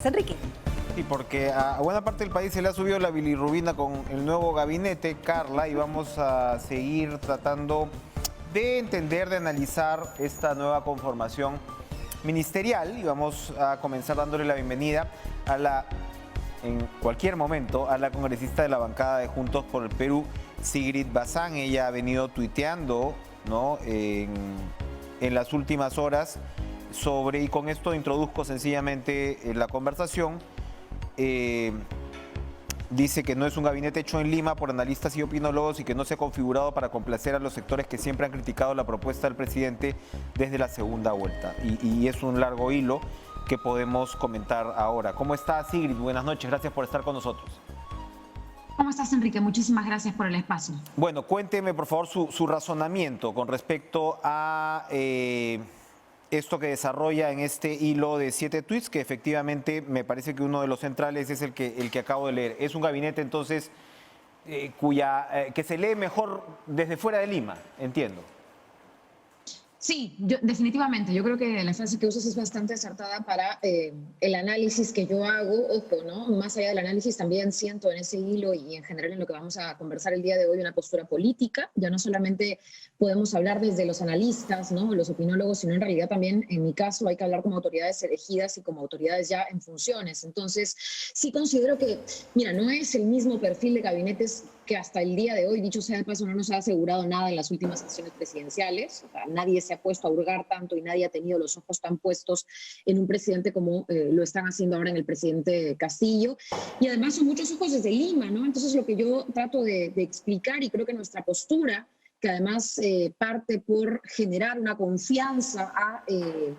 Enrique. Sí, porque a buena parte del país se le ha subido la bilirrubina con el nuevo gabinete, Carla, y vamos a seguir tratando de entender, de analizar esta nueva conformación ministerial y vamos a comenzar dándole la bienvenida en cualquier momento, a la congresista de la bancada de Juntos por el Perú, Sigrid Bazán. Ella ha venido tuiteando, ¿no?, en las últimas horas y con esto introduzco sencillamente la conversación. Dice que no es un gabinete hecho en Lima por analistas y opinólogos y que no se ha configurado para complacer a los sectores que siempre han criticado la propuesta del presidente desde la segunda vuelta. Y es un largo hilo que podemos comentar ahora. ¿Cómo está, Sigrid? Buenas noches, gracias por estar con nosotros. ¿Cómo estás, Enrique? Muchísimas gracias por el espacio. Bueno, cuénteme por favor su razonamiento con respecto a esto que desarrolla en este hilo de 7 tweets, que efectivamente me parece que uno de los centrales es el que acabo de leer. Es un gabinete entonces que se lee mejor desde fuera de Lima, entiendo. Sí, definitivamente. Yo creo que la frase que usas es bastante acertada para el análisis que yo hago. Ojo, ¿no? Más allá del análisis, también siento en ese hilo y en general en lo que vamos a conversar el día de hoy una postura política. Ya no solamente podemos hablar desde los analistas, ¿no?, los opinólogos, sino en realidad también, en mi caso, hay que hablar como autoridades elegidas y como autoridades ya en funciones. Entonces, sí considero que, mira, no es el mismo perfil de gabinetes que hasta el día de hoy, dicho sea de paso, no nos ha asegurado nada en las últimas sesiones presidenciales. O sea, nadie se ha puesto a hurgar tanto y nadie ha tenido los ojos tan puestos en un presidente como lo están haciendo ahora en el presidente Castillo. Y además son muchos ojos desde Lima, ¿no? Entonces lo que yo trato de explicar, y creo que nuestra postura, que además parte por generar una confianza a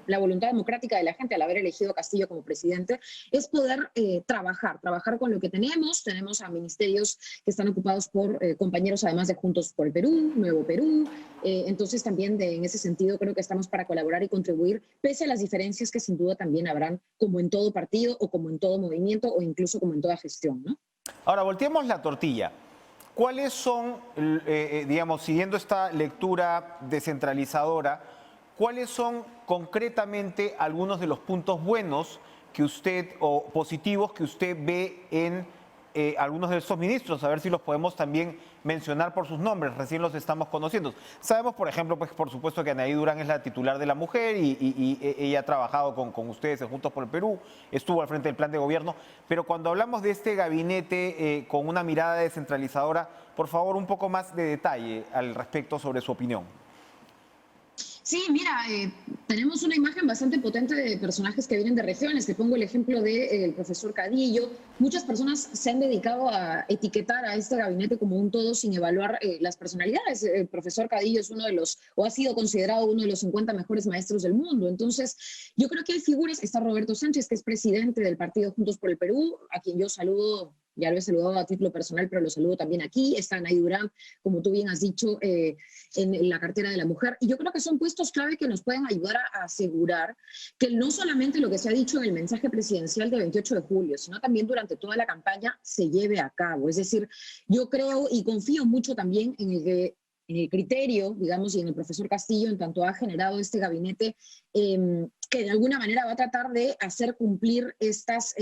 la voluntad democrática de la gente al haber elegido a Castillo como presidente, es poder trabajar con lo que tenemos. Tenemos a ministerios que están ocupados por compañeros además de Juntos por el Perú, Nuevo Perú, entonces también en ese sentido creo que estamos para colaborar y contribuir, pese a las diferencias que sin duda también habrán, como en todo partido o como en todo movimiento o incluso como en toda gestión, ¿no? Ahora, volteemos la tortilla. ¿Cuáles son, digamos, siguiendo esta lectura descentralizadora, cuáles son concretamente algunos de los puntos buenos que usted, o positivos que usted ve en algunos de estos ministros? A ver si los podemos también mencionar por sus nombres, recién los estamos conociendo. Sabemos, por ejemplo, pues por supuesto que Anaí Durán es la titular de la mujer y ella ha trabajado con ustedes en Juntos por el Perú, estuvo al frente del plan de gobierno, pero cuando hablamos de este gabinete con una mirada descentralizadora, por favor, un poco más de detalle al respecto sobre su opinión. Sí, mira, tenemos una imagen bastante potente de personajes que vienen de regiones. Te pongo el ejemplo del profesor Cadillo. Muchas personas se han dedicado a etiquetar a este gabinete como un todo sin evaluar las personalidades. El profesor Cadillo es uno de los, o ha sido considerado uno de los 50 mejores maestros del mundo. Entonces, yo creo que hay figuras. Está Roberto Sánchez, que es presidente del partido Juntos por el Perú, a quien yo saludo. Ya lo he saludado a título personal, pero lo saludo también aquí. Está Anaí Durán, como tú bien has dicho, en la cartera de la mujer. Y yo creo que son puestos clave que nos pueden ayudar a asegurar que no solamente lo que se ha dicho en el mensaje presidencial del 28 de julio, sino también durante toda la campaña se lleve a cabo. Es decir, yo creo y confío mucho también en el criterio, digamos, y en el profesor Castillo, en tanto ha generado este gabinete que de alguna manera va a tratar de hacer cumplir estas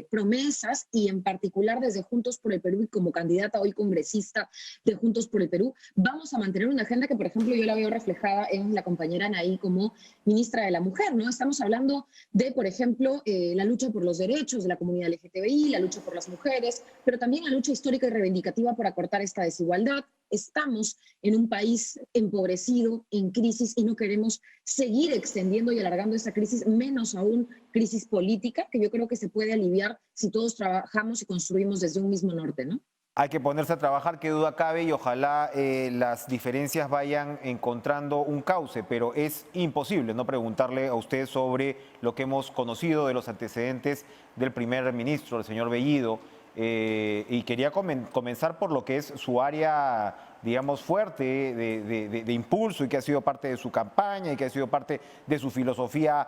promesas, y en particular desde Juntos por el Perú y como candidata hoy congresista de Juntos por el Perú, vamos a mantener una agenda que, por ejemplo, yo la veo reflejada en la compañera Anaí como ministra de la Mujer, ¿no? Estamos hablando de, por ejemplo, la lucha por los derechos de la comunidad LGTBI, la lucha por las mujeres, pero también la lucha histórica y reivindicativa por acortar esta desigualdad. Estamos en un país empobrecido, en crisis, y no queremos seguir extendiendo y alargando esta crisis, menos aún crisis política, que yo creo que se puede aliviar si todos trabajamos y construimos desde un mismo norte, ¿no? Hay que ponerse a trabajar, qué duda cabe, y ojalá las diferencias vayan encontrando un cauce, pero es imposible no preguntarle a usted sobre lo que hemos conocido de los antecedentes del primer ministro, el señor Bellido, y quería comenzar por lo que es su área, digamos, fuerte de impulso, y que ha sido parte de su campaña y que ha sido parte de su filosofía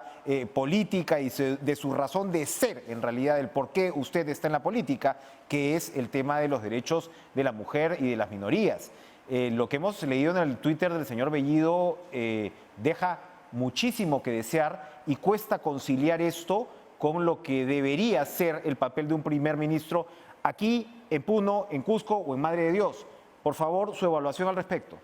política y de su razón de ser, en realidad, el por qué usted está en la política, que es el tema de los derechos de la mujer y de las minorías. Lo que hemos leído en el Twitter del señor Bellido deja muchísimo que desear y cuesta conciliar esto con lo que debería ser el papel de un primer ministro aquí, en Puno, en Cusco o en Madre de Dios. Por favor, su evaluación al respecto.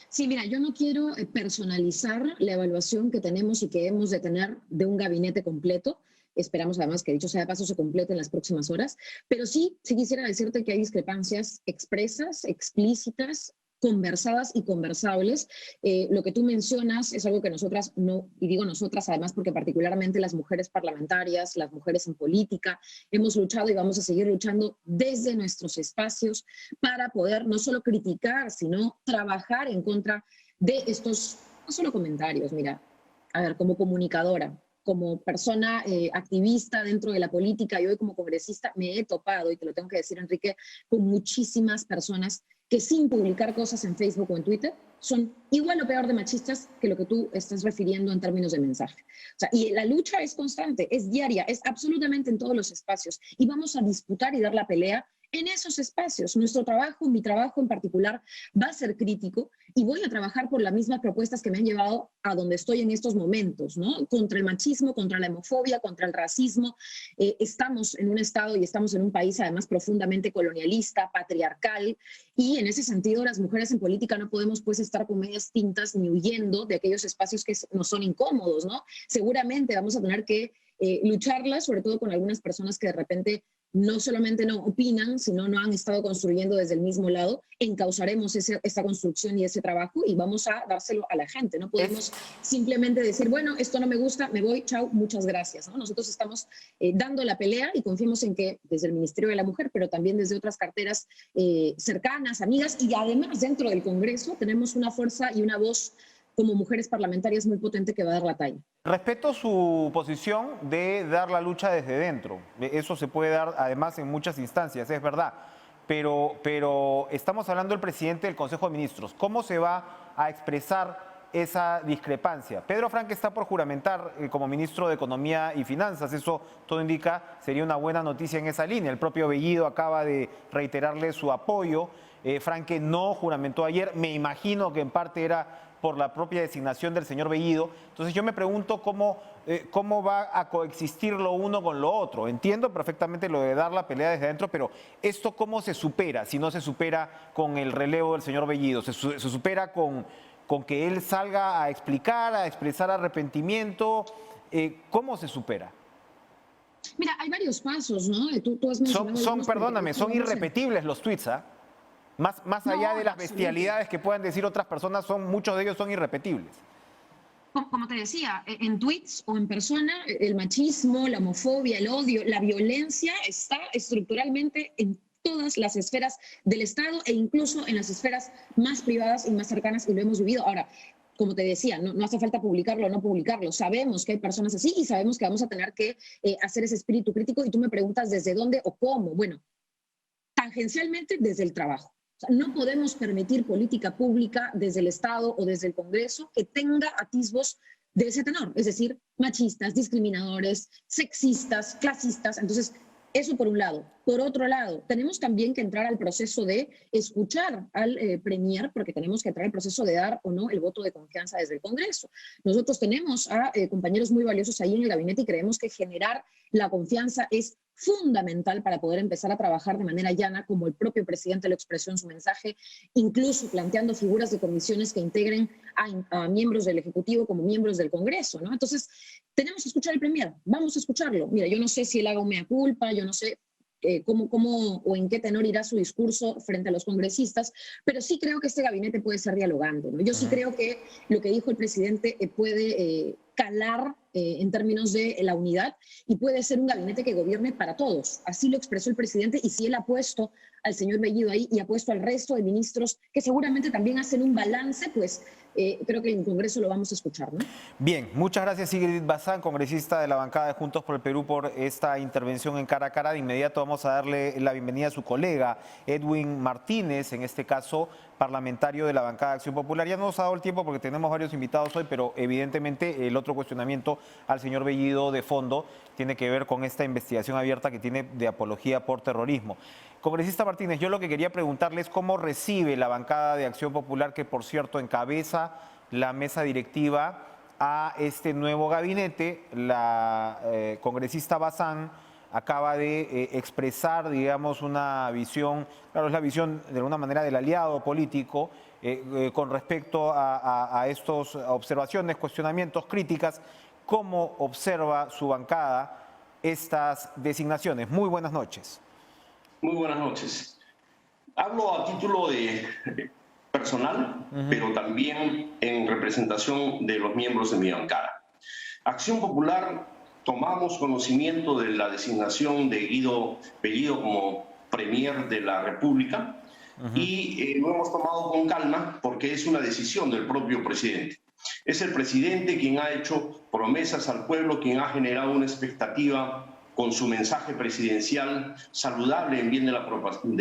Sí, mira, yo no quiero personalizar la evaluación que tenemos y que hemos de tener de un gabinete completo. Esperamos además que, dicho sea de paso, se complete en las próximas horas. Pero sí quisiera decirte que hay discrepancias expresas, explícitas, conversadas y conversables. Lo que tú mencionas es algo que nosotras no, y digo nosotras además porque particularmente las mujeres parlamentarias, las mujeres en política, hemos luchado y vamos a seguir luchando desde nuestros espacios para poder no solo criticar, sino trabajar en contra de estos, no solo comentarios, mira, a ver, como comunicadora, como persona activista dentro de la política y hoy como congresista me he topado, y te lo tengo que decir, Enrique, con muchísimas personas que sin publicar cosas en Facebook o en Twitter son igual o peor de machistas que lo que tú estás refiriendo en términos de mensaje. O sea, y la lucha es constante, es diaria, es absolutamente en todos los espacios y vamos a disputar y dar la pelea en esos espacios. Nuestro trabajo, mi trabajo en particular, va a ser crítico y voy a trabajar por las mismas propuestas que me han llevado a donde estoy en estos momentos, ¿no? Contra el machismo, contra la homofobia, contra el racismo. Estamos en un estado y estamos en un país además profundamente colonialista, patriarcal, y en ese sentido las mujeres en política no podemos pues estar con medias tintas ni huyendo de aquellos espacios que nos son incómodos, ¿no? Seguramente vamos a tener que lucharlas, sobre todo con algunas personas que de repente no solamente no opinan, sino no han estado construyendo desde el mismo lado. Encauzaremos esta construcción y ese trabajo y vamos a dárselo a la gente. No podemos simplemente decir, bueno, esto no me gusta, me voy, chao, muchas gracias, ¿no? Nosotros estamos dando la pelea y confiamos en que desde el Ministerio de la Mujer, pero también desde otras carteras cercanas, amigas, y además dentro del Congreso tenemos una fuerza y una voz como mujeres parlamentarias muy potente que va a dar la talla. Respeto su posición de dar la lucha desde dentro. Eso se puede dar además en muchas instancias, es verdad. Pero estamos hablando del presidente del Consejo de Ministros. ¿Cómo se va a expresar esa discrepancia? Pedro Frank está por juramentar como ministro de Economía y Finanzas. Eso todo indica sería una buena noticia en esa línea. El propio Bellido acaba de reiterarle su apoyo. Frank no juramentó ayer. Me imagino que en parte era por la propia designación del señor Bellido. Entonces yo me pregunto cómo va a coexistir lo uno con lo otro. Entiendo perfectamente lo de dar la pelea desde adentro, pero ¿esto cómo se supera si no se supera con el relevo del señor Bellido? ¿Se supera con que él salga a explicar, a expresar arrepentimiento? ¿Cómo se supera? Mira, hay varios pasos, ¿no? Tú has mencionado Perdóname, son irrepetibles los tweets, ¿ah? Más allá de las bestialidades que puedan decir otras personas, muchos de ellos son irrepetibles. Como te decía, en tweets o en persona, el machismo, la homofobia, el odio, la violencia está estructuralmente en todas las esferas del Estado e incluso en las esferas más privadas y más cercanas y lo hemos vivido. Ahora, como te decía, no hace falta publicarlo o no publicarlo. Sabemos que hay personas así y sabemos que vamos a tener que hacer ese espíritu crítico y tú me preguntas desde dónde o cómo. Bueno, tangencialmente desde el trabajo. No podemos permitir política pública desde el Estado o desde el Congreso que tenga atisbos de ese tenor, es decir, machistas, discriminadores, sexistas, clasistas. Entonces, eso por un lado. Por otro lado, tenemos también que entrar al proceso de escuchar al Premier, porque tenemos que entrar al proceso de dar o no el voto de confianza desde el Congreso. Nosotros tenemos a compañeros muy valiosos ahí en el gabinete y creemos que generar la confianza es fundamental para poder empezar a trabajar de manera llana, como el propio presidente lo expresó en su mensaje, incluso planteando figuras de comisiones que integren a miembros del Ejecutivo como miembros del Congreso, ¿no? Entonces, tenemos que escuchar al Premier, vamos a escucharlo. Mira, yo no sé si él haga un mea culpa, yo no sé cómo o en qué tenor irá su discurso frente a los congresistas, pero sí creo que este gabinete puede ser dialogante, ¿no? Yo sí creo que lo que dijo el presidente puede calar en términos de la unidad y puede ser un gabinete que gobierne para todos. Así lo expresó el presidente y si él ha puesto al señor Bellido ahí y ha puesto al resto de ministros que seguramente también hacen un balance, pues creo que en el Congreso lo vamos a escuchar, ¿no? Bien, muchas gracias Sigrid Bazán, congresista de la bancada de Juntos por el Perú, por esta intervención en Cara a Cara. De inmediato vamos a darle la bienvenida a su colega Edwin Martínez, en este caso parlamentario de la bancada de Acción Popular. Ya no nos ha dado el tiempo porque tenemos varios invitados hoy, pero evidentemente el otro cuestionamiento al señor Bellido de fondo tiene que ver con esta investigación abierta que tiene de apología por terrorismo. Congresista Martínez, yo lo que quería preguntarle es cómo recibe la bancada de Acción Popular, que por cierto encabeza la mesa directiva, a este nuevo gabinete. La congresista Bazán acaba de expresar, digamos, una visión, claro, es la visión de alguna manera del aliado político con respecto a estas observaciones, cuestionamientos, críticas. ¿Cómo observa su bancada estas designaciones? Muy buenas noches. Muy buenas noches. Hablo a título de personal, pero también en representación de los miembros de mi bancada. Acción Popular tomamos conocimiento de la designación de Guido Bellido como Premier de la República y lo hemos tomado con calma porque es una decisión del propio presidente. Es el presidente quien ha hecho promesas al pueblo, quien ha generado una expectativa con su mensaje presidencial saludable en bien de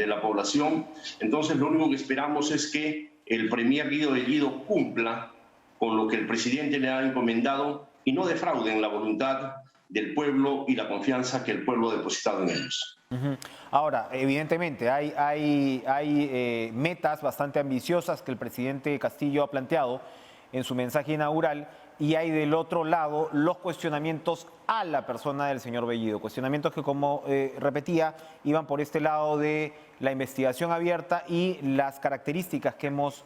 la población. Entonces, lo único que esperamos es que el Premier Guido Bellido cumpla con lo que el presidente le ha encomendado y no defrauden la voluntad del pueblo y la confianza que el pueblo ha depositado en ellos. Ahora, evidentemente, hay metas bastante ambiciosas que el presidente Castillo ha planteado en su mensaje inaugural, y hay del otro lado los cuestionamientos a la persona del señor Bellido, cuestionamientos que, como repetía, iban por este lado de la investigación abierta y las características que hemos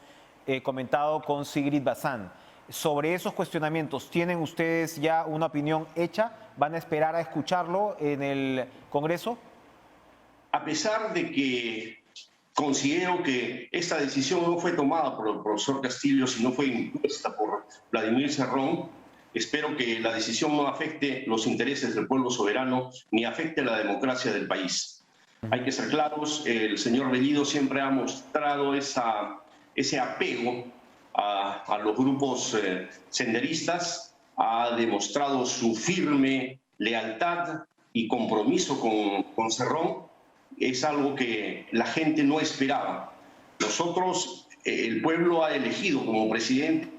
comentado con Sigrid Bazán. Sobre esos cuestionamientos, ¿tienen ustedes ya una opinión hecha? ¿Van a esperar a escucharlo en el Congreso? A pesar de que considero que esta decisión no fue tomada por el profesor Castillo, sino fue impuesta por Vladimir Cerrón, espero que la decisión no afecte los intereses del pueblo soberano ni afecte la democracia del país. Hay que ser claros, el señor Bellido siempre ha mostrado ese apego a los grupos senderistas, ha demostrado su firme lealtad y compromiso con Cerrón. Es algo que la gente no esperaba. Nosotros, el pueblo ha elegido como presidente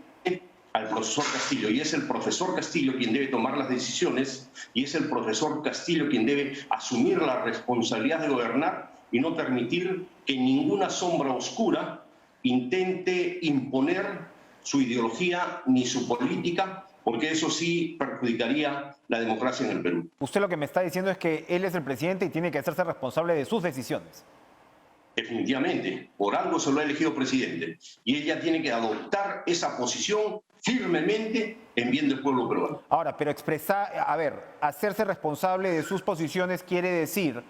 al profesor Castillo, y es el profesor Castillo quien debe tomar las decisiones, y es el profesor Castillo quien debe asumir la responsabilidad de gobernar y no permitir que ninguna sombra oscura intente imponer su ideología ni su política, porque eso sí perjudicaría la democracia en el Perú. Usted lo que me está diciendo es que él es el presidente y tiene que hacerse responsable de sus decisiones. Definitivamente, por algo se lo ha elegido presidente, y ella tiene que adoptar esa posición firmemente en bien del pueblo peruano. Ahora, pero hacerse responsable de sus posiciones quiere decir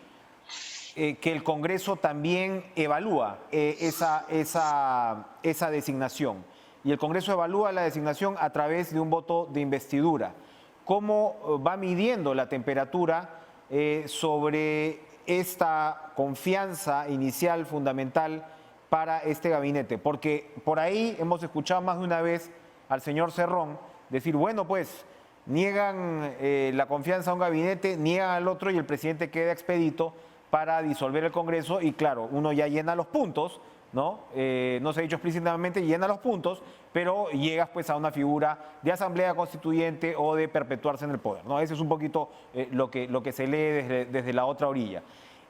que el Congreso también evalúa esa designación. Y el Congreso evalúa la designación a través de un voto de investidura. ¿Cómo va midiendo la temperatura sobre esta confianza inicial fundamental para este gabinete? Porque por ahí hemos escuchado más de una vez al señor Cerrón decir, bueno, pues niegan la confianza a un gabinete, niegan al otro y el presidente queda expedito para disolver el Congreso y claro, uno ya llena los puntos, ¿no? No se ha dicho explícitamente, llena los puntos, pero llegas pues a una figura de asamblea constituyente o de perpetuarse en el poder, ¿no? Ese es un poquito lo que se lee desde la otra orilla.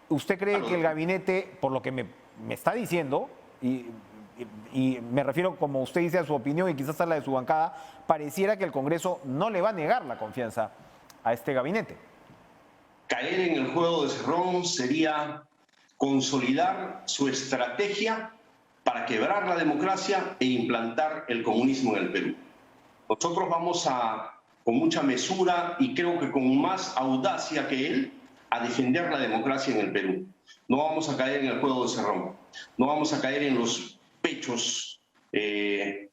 ¿Usted cree que el gabinete, por lo que me está diciendo, y me refiero, como usted dice, a su opinión y quizás a la de su bancada, pareciera que el Congreso no le va a negar la confianza a este gabinete? Caer en el juego de Cerrón sería consolidar su estrategia para quebrar la democracia e implantar el comunismo en el Perú. Nosotros vamos con mucha mesura y creo que con más audacia que él, a defender la democracia en el Perú. No vamos a caer en el juego de Cerrón, no vamos a caer en los pechos de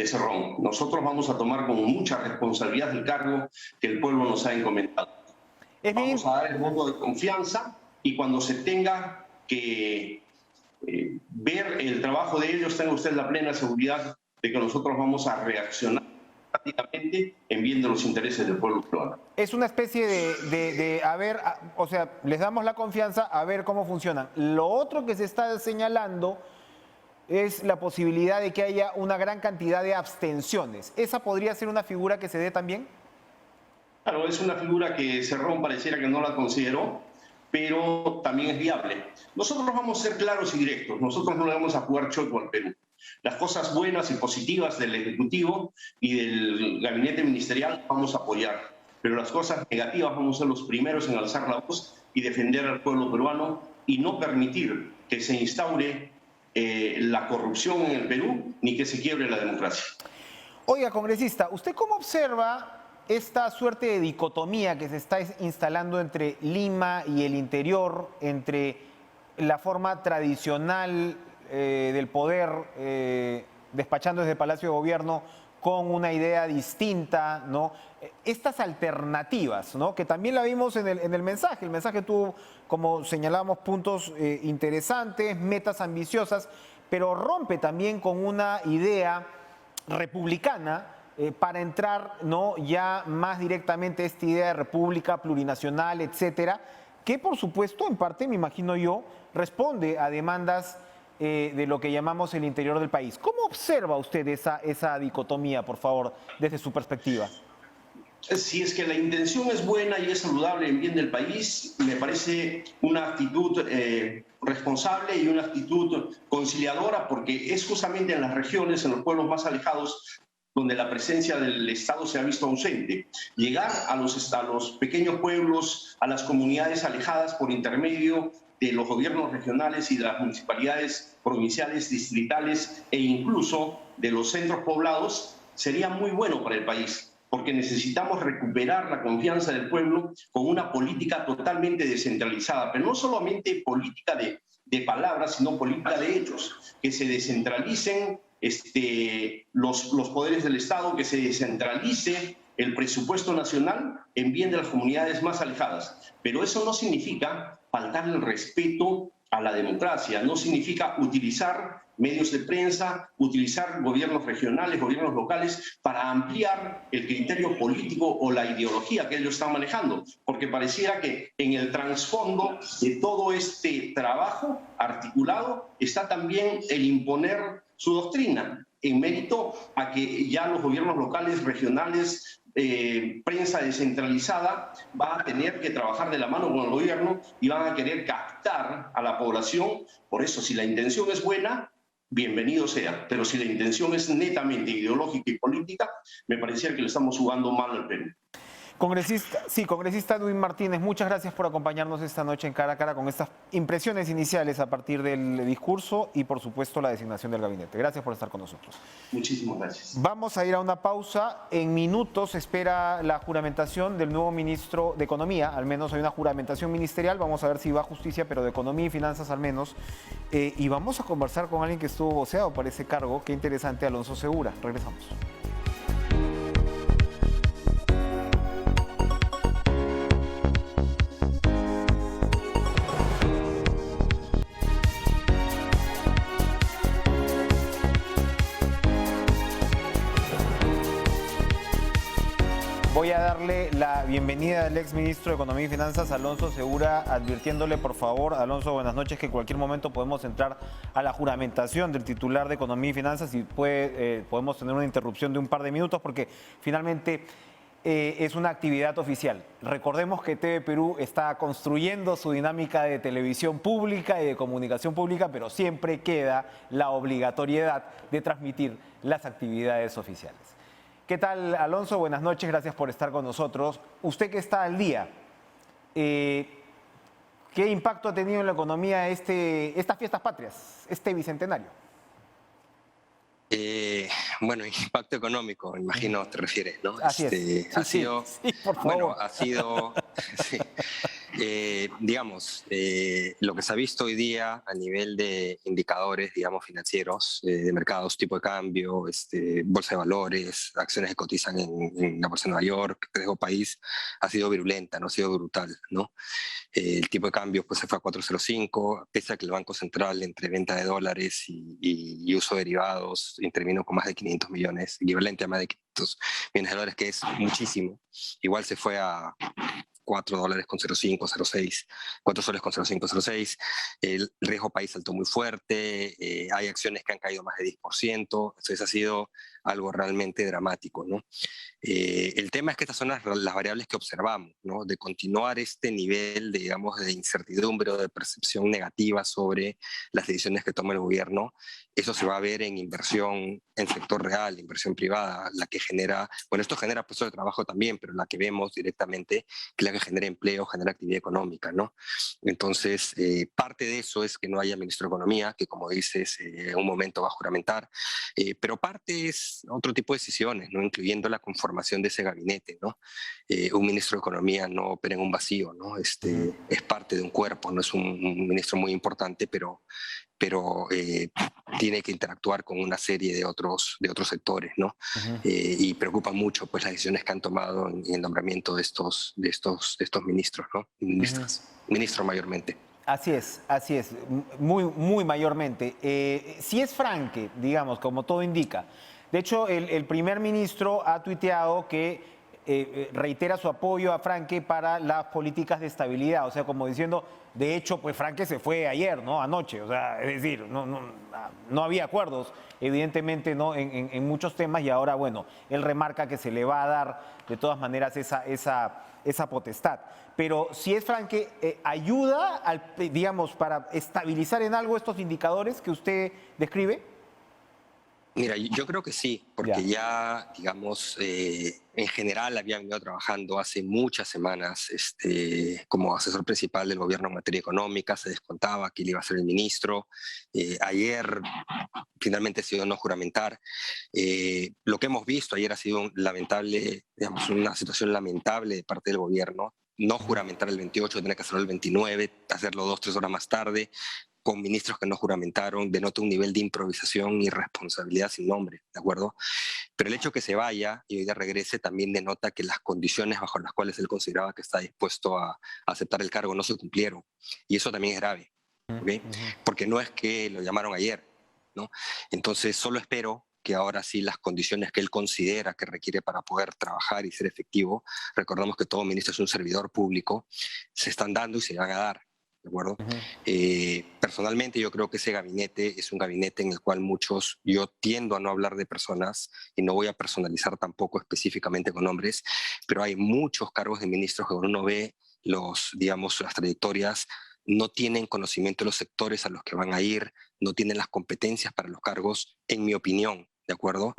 Cerrón. Nosotros vamos a tomar con mucha responsabilidad el cargo que el pueblo nos ha encomendado. Vamos a dar el voto de confianza y cuando se tenga que ver el trabajo de ellos, tenga usted la plena seguridad de que nosotros vamos a reaccionar prácticamente en bien de los intereses del pueblo peruano. Es una especie o sea, les damos la confianza a ver cómo funcionan. Lo otro que se está señalando es la posibilidad de que haya una gran cantidad de abstenciones. ¿Esa podría ser una figura que se dé también? Claro, es una figura que Cerrón pareciera que no la consideró, pero también es viable. Nosotros vamos a ser claros y directos, nosotros no le vamos a jugar choco al Perú. Las cosas buenas y positivas del Ejecutivo y del gabinete ministerial vamos a apoyar, pero las cosas negativas vamos a ser los primeros en alzar la voz y defender al pueblo peruano y no permitir que se instaure la corrupción en el Perú ni que se quiebre la democracia. Oiga, congresista, ¿usted cómo observa esta suerte de dicotomía que se está instalando entre Lima y el interior, entre la forma tradicional del poder despachando desde el Palacio de Gobierno con una idea distinta, ¿no? Estas alternativas, ¿no? Que también la vimos en el mensaje. El mensaje tuvo, como señalamos, puntos interesantes, metas ambiciosas, pero rompe también con una idea republicana para entrar, ¿no?, ya más directamente a esta idea de república plurinacional, etcétera, que por supuesto, en parte, me imagino yo, responde a demandas de lo que llamamos el interior del país. ¿Cómo observa usted esa dicotomía, por favor, desde su perspectiva? Si es que la intención es buena y es saludable en bien del país, me parece una actitud responsable y una actitud conciliadora, porque es justamente en las regiones, en los pueblos más alejados, donde la presencia del Estado se ha visto ausente. Llegar a los pequeños pueblos, a las comunidades alejadas por intermedio de los gobiernos regionales y de las municipalidades provinciales, distritales e incluso de los centros poblados, sería muy bueno para el país, porque necesitamos recuperar la confianza del pueblo con una política totalmente descentralizada, pero no solamente política de palabras, sino política de hechos, que se descentralicen los poderes del Estado, que se descentralice el presupuesto nacional en bien de las comunidades más alejadas. Pero eso no significa faltarle el respeto a la democracia, no significa utilizar medios de prensa, utilizar gobiernos regionales, gobiernos locales para ampliar el criterio político o la ideología que ellos están manejando, porque pareciera que en el trasfondo de todo este trabajo articulado está también el imponer su doctrina, en mérito a que ya los gobiernos locales, regionales, prensa descentralizada va a tener que trabajar de la mano con el gobierno y van a querer captar a la población. Por eso, si la intención es buena, bienvenido sea, pero si la intención es netamente ideológica y política, me pareciera que le estamos jugando mal al Perú. Congresista Edwin Martínez, muchas gracias por acompañarnos esta noche en Cara a Cara con estas impresiones iniciales a partir del discurso y, por supuesto, la designación del gabinete. Gracias por estar con nosotros. Muchísimas gracias. Vamos a ir a una pausa. En minutos espera la juramentación del nuevo ministro de Economía. Al menos hay una juramentación ministerial. Vamos a ver si va a justicia, pero de Economía y Finanzas al menos. Y vamos a conversar con alguien que estuvo voceado para ese cargo. Qué interesante, Alonso Segura. Regresamos. Voy a darle la bienvenida al exministro de Economía y Finanzas, Alonso Segura, advirtiéndole, por favor, Alonso, buenas noches, que en cualquier momento podemos entrar a la juramentación del titular de Economía y Finanzas y podemos tener una interrupción de un par de minutos porque finalmente es una actividad oficial. Recordemos que TV Perú está construyendo su dinámica de televisión pública y de comunicación pública, pero siempre queda la obligatoriedad de transmitir las actividades oficiales. ¿Qué tal, Alonso? Buenas noches, gracias por estar con nosotros. Usted que está al día, ¿qué impacto ha tenido en la economía estas fiestas patrias, este bicentenario? Bueno, impacto económico, imagino te refieres, ¿no? Así es. Ha sido, sí, por favor. bueno, ha sido, sí, digamos, lo que se ha visto hoy día a nivel de indicadores, digamos, financieros, de mercados, tipo de cambio, bolsa de valores, acciones que cotizan en la bolsa de Nueva York, riesgo país, ha sido virulenta, no ha sido brutal, ¿no? El tipo de cambio pues se fue a 4.05, pese a que el Banco Central entre venta de dólares y uso de derivados intervino con más de 500 millones, equivalente a más de 500 millones de dólares, que es muchísimo. Igual se fue a $4.05, 0.6, 4 soles con 0.5, 0.6. El riesgo país saltó muy fuerte, hay acciones que han caído más de 10%, entonces ha sido algo realmente dramático, ¿no? El tema es que estas son las variables que observamos, ¿no? De continuar este nivel, digamos, de incertidumbre o de percepción negativa sobre las decisiones que toma el gobierno. Eso se va a ver en inversión en sector real, inversión privada, la que genera, bueno, esto genera puestos de trabajo también, pero la que vemos directamente, que es la que genera empleo, genera actividad económica, ¿no? Entonces, parte de eso es que no haya ministro de Economía, que como dices, en un momento va a juramentar, pero parte es otro tipo de decisiones, ¿no? Incluyendo la conformación de ese gabinete, ¿no? Un ministro de Economía no opera en un vacío, ¿no? Es parte de un cuerpo, no es un ministro muy importante, pero tiene que interactuar con una serie de otros sectores, ¿no? Y preocupa mucho pues, las decisiones que han tomado en el nombramiento de estos ministros, ¿no? Ministros mayormente. Así es, muy mayormente. Si es Franque, digamos, como todo indica. De hecho, el primer ministro ha tuiteado que reitera su apoyo a Franque para las políticas de estabilidad, o sea, como diciendo, de hecho, pues Franque se fue ayer, ¿no? Anoche, o sea, es decir, no había acuerdos, evidentemente, ¿no? En muchos temas y ahora, bueno, él remarca que se le va a dar de todas maneras esa potestad. Pero si es Franque, ¿ayuda, digamos, para estabilizar en algo estos indicadores que usted describe? Mira, yo creo que sí, porque ya digamos, en general había venido trabajando hace muchas semanas como asesor principal del gobierno en materia económica, se descontaba que él iba a ser el ministro. Ayer finalmente decidió no juramentar. Lo que hemos visto ayer ha sido lamentable, digamos, una situación lamentable de parte del gobierno. No juramentar el 28, tener que hacerlo el 29, hacerlo 2, 3 horas más tarde, con ministros que no juramentaron, denota un nivel de improvisación y responsabilidad sin nombre, ¿de acuerdo? Pero el hecho que se vaya y hoy día regrese también denota que las condiciones bajo las cuales él consideraba que está dispuesto a aceptar el cargo no se cumplieron. Y eso también es grave, ¿ok? Porque no es que lo llamaron ayer, ¿no? Entonces solo espero que ahora sí las condiciones que él considera que requiere para poder trabajar y ser efectivo, recordamos que todo ministro es un servidor público, se están dando y se van a dar. ¿De acuerdo? Personalmente yo creo que ese gabinete es un gabinete en el cual yo tiendo a no hablar de personas y no voy a personalizar tampoco específicamente con nombres, pero hay muchos cargos de ministros que uno ve digamos, las trayectorias, no tienen conocimiento de los sectores a los que van a ir, no tienen las competencias para los cargos, en mi opinión. ¿De acuerdo?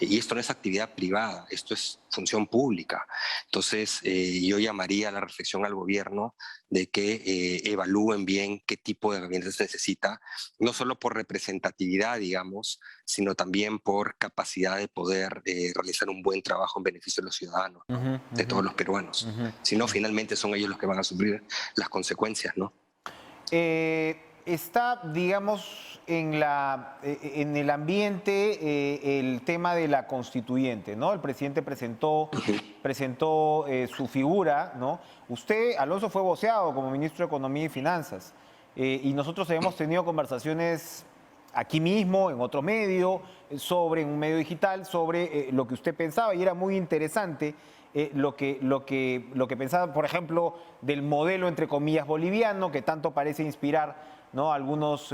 Y esto no es actividad privada, esto es función pública. Entonces, yo llamaría a la reflexión al gobierno de que evalúen bien qué tipo de gabinete se necesita, no solo por representatividad, digamos, sino también por capacidad de poder realizar un buen trabajo en beneficio de los ciudadanos, ¿no? De todos los peruanos. Si no, finalmente son ellos los que van a sufrir las consecuencias, ¿no? Está, digamos, en el ambiente el tema de la constituyente, ¿no? El presidente presentó su figura, ¿no? Usted, Alonso, fue voceado como ministro de Economía y Finanzas y nosotros hemos tenido conversaciones aquí mismo, en otro medio, en un medio digital, sobre lo que usted pensaba y era muy interesante. Lo que pensaba, por ejemplo, del modelo, entre comillas, boliviano, que tanto parece inspirar, ¿no?, algunos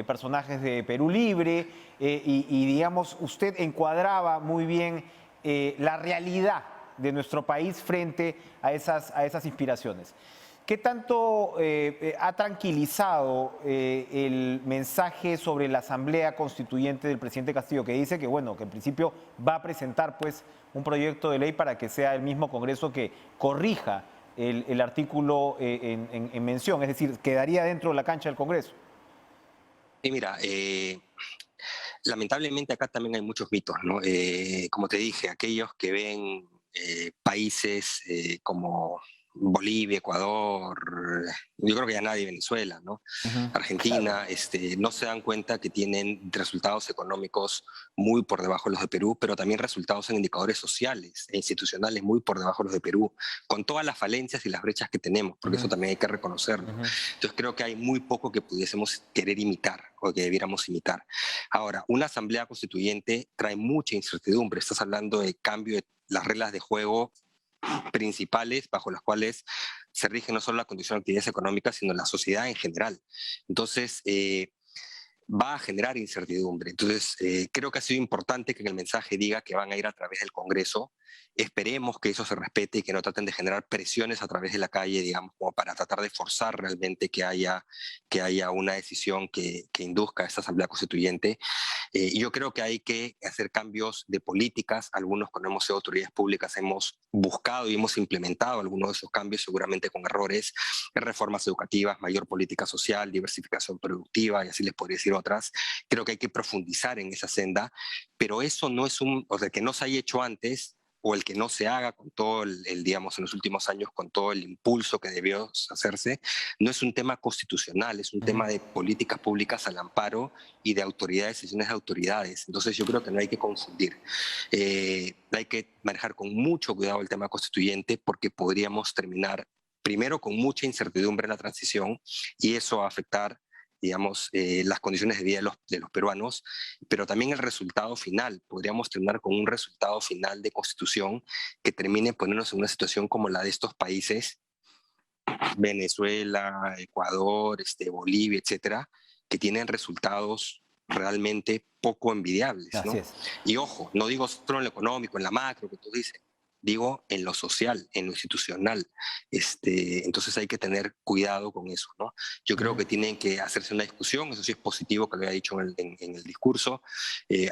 personajes de Perú Libre, y, digamos, usted encuadraba muy bien la realidad de nuestro país frente a esas inspiraciones. ¿Qué tanto ha tranquilizado el mensaje sobre la Asamblea Constituyente del presidente Castillo, que dice que, bueno, que en principio va a presentar pues un proyecto de ley para que sea el mismo Congreso que corrija el artículo en mención, es decir, quedaría dentro de la cancha del Congreso? Y mira, lamentablemente acá también hay muchos mitos, ¿no? Como te dije, aquellos que ven países como Bolivia, Ecuador, yo creo que ya nadie, Venezuela, ¿no? Argentina, no se dan cuenta que tienen resultados económicos muy por debajo de los de Perú, pero también resultados en indicadores sociales e institucionales muy por debajo de los de Perú, con todas las falencias y las brechas que tenemos, porque eso también hay que reconocerlo. Entonces creo que hay muy poco que pudiésemos querer imitar o que debiéramos imitar. Ahora, una asamblea constituyente trae mucha incertidumbre, estás hablando de cambio de las reglas de juego principales bajo las cuales se rige no solo la condición de actividades económicas, sino la sociedad en general. Entonces, va a generar incertidumbre. Entonces, creo que ha sido importante que en el mensaje diga que van a ir a través del Congreso. Esperemos que eso se respete y que no traten de generar presiones a través de la calle, digamos, como para tratar de forzar realmente que haya una decisión que induzca a esta Asamblea Constituyente. Yo creo que hay que hacer cambios de políticas. Algunos, cuando hemos sido autoridades públicas, hemos buscado y hemos implementado algunos de esos cambios, seguramente con errores, reformas educativas, mayor política social, diversificación productiva, y así les podría decir otras. Creo que hay que profundizar en esa senda, pero eso no es o sea, que no se haya hecho antes, o el que no se haga con todo digamos, en los últimos años, con todo el impulso que debió hacerse, no es un tema constitucional, es un tema de políticas públicas al amparo y de autoridades, decisiones de autoridades. Entonces yo creo que no hay que confundir. Hay que manejar con mucho cuidado el tema constituyente, porque podríamos terminar primero con mucha incertidumbre en la transición, y eso va a afectar, digamos, las condiciones de vida de los peruanos, pero también el resultado final. Podríamos terminar con un resultado final de constitución que termine poniéndonos en una situación como la de estos países, Venezuela, Ecuador, Bolivia, etcétera, que tienen resultados realmente poco envidiables, ¿no? Así es. Y ojo, no digo solo en lo económico, en la macro, que tú dices, digo en lo social, en lo institucional. Entonces hay que tener cuidado con eso, ¿no? Yo creo que tienen que hacerse una discusión, eso sí es positivo que lo haya dicho en el discurso,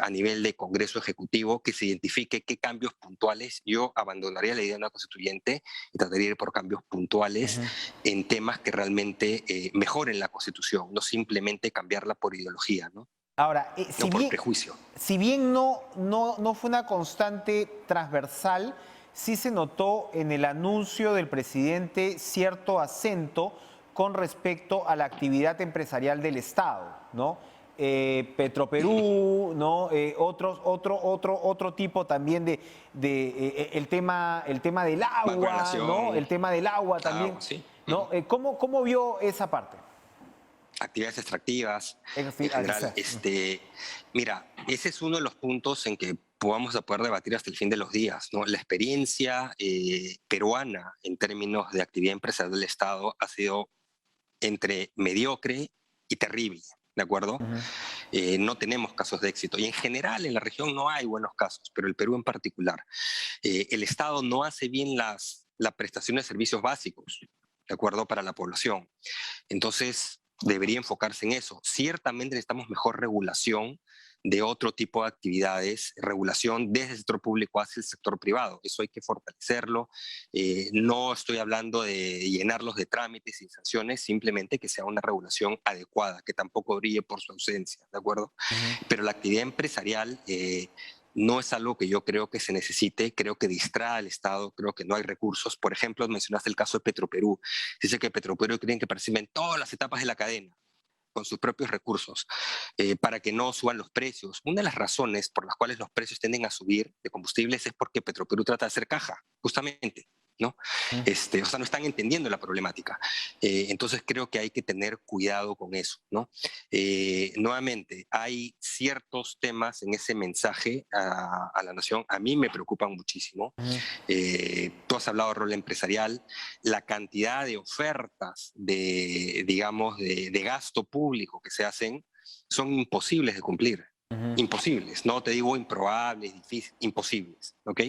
a nivel de Congreso Ejecutivo, que se identifique qué cambios puntuales. Yo abandonaría la idea de una constituyente y trataría de ir por cambios puntuales en temas que realmente mejoren la Constitución, no simplemente cambiarla por ideología, ¿no? Ahora, No por prejuicio. Si bien no fue una constante transversal, sí se notó en el anuncio del presidente cierto acento con respecto a la actividad empresarial del Estado, ¿no? Petroperú, ¿no? Otro tipo también el tema del agua, ¿no? El tema del agua también, sí. ¿no? ¿Cómo vio esa parte? Actividades extractivas, en general. Mira, ese es uno de los puntos en que vamos a poder debatir hasta el fin de los días, ¿no? La experiencia peruana en términos de actividad empresarial del Estado ha sido entre mediocre y terrible, ¿de acuerdo? No tenemos casos de éxito, y en general en la región no hay buenos casos, pero el Perú en particular. El Estado no hace bien la prestación de servicios básicos, ¿de acuerdo?, para la población. Entonces, debería enfocarse en eso. Ciertamente necesitamos mejor regulación de otro tipo de actividades, regulación desde el sector público hacia el sector privado. Eso hay que fortalecerlo. No estoy hablando de llenarlos de trámites y sanciones, simplemente que sea una regulación adecuada, que tampoco brille por su ausencia, ¿de acuerdo? Pero la actividad empresarial no es algo que yo creo que se necesite, creo que distrae al Estado, creo que no hay recursos. Por ejemplo, mencionaste el caso de Petroperú. Dice que Petroperú quieren que participen en todas las etapas de la cadena con sus propios recursos para que no suban los precios. Una de las razones por las cuales los precios tienden a subir de combustibles es porque Petroperú trata de hacer caja, justamente, ¿no? O sea, no están entendiendo la problemática. Entonces creo que hay que tener cuidado con eso, ¿no? Nuevamente, hay ciertos temas en ese mensaje a la nación, a mí me preocupan muchísimo. Tú has hablado de rol empresarial, la cantidad de ofertas digamos, de gasto público que se hacen son imposibles de cumplir. Imposibles, no te digo improbables, difíciles, imposibles, ¿ok?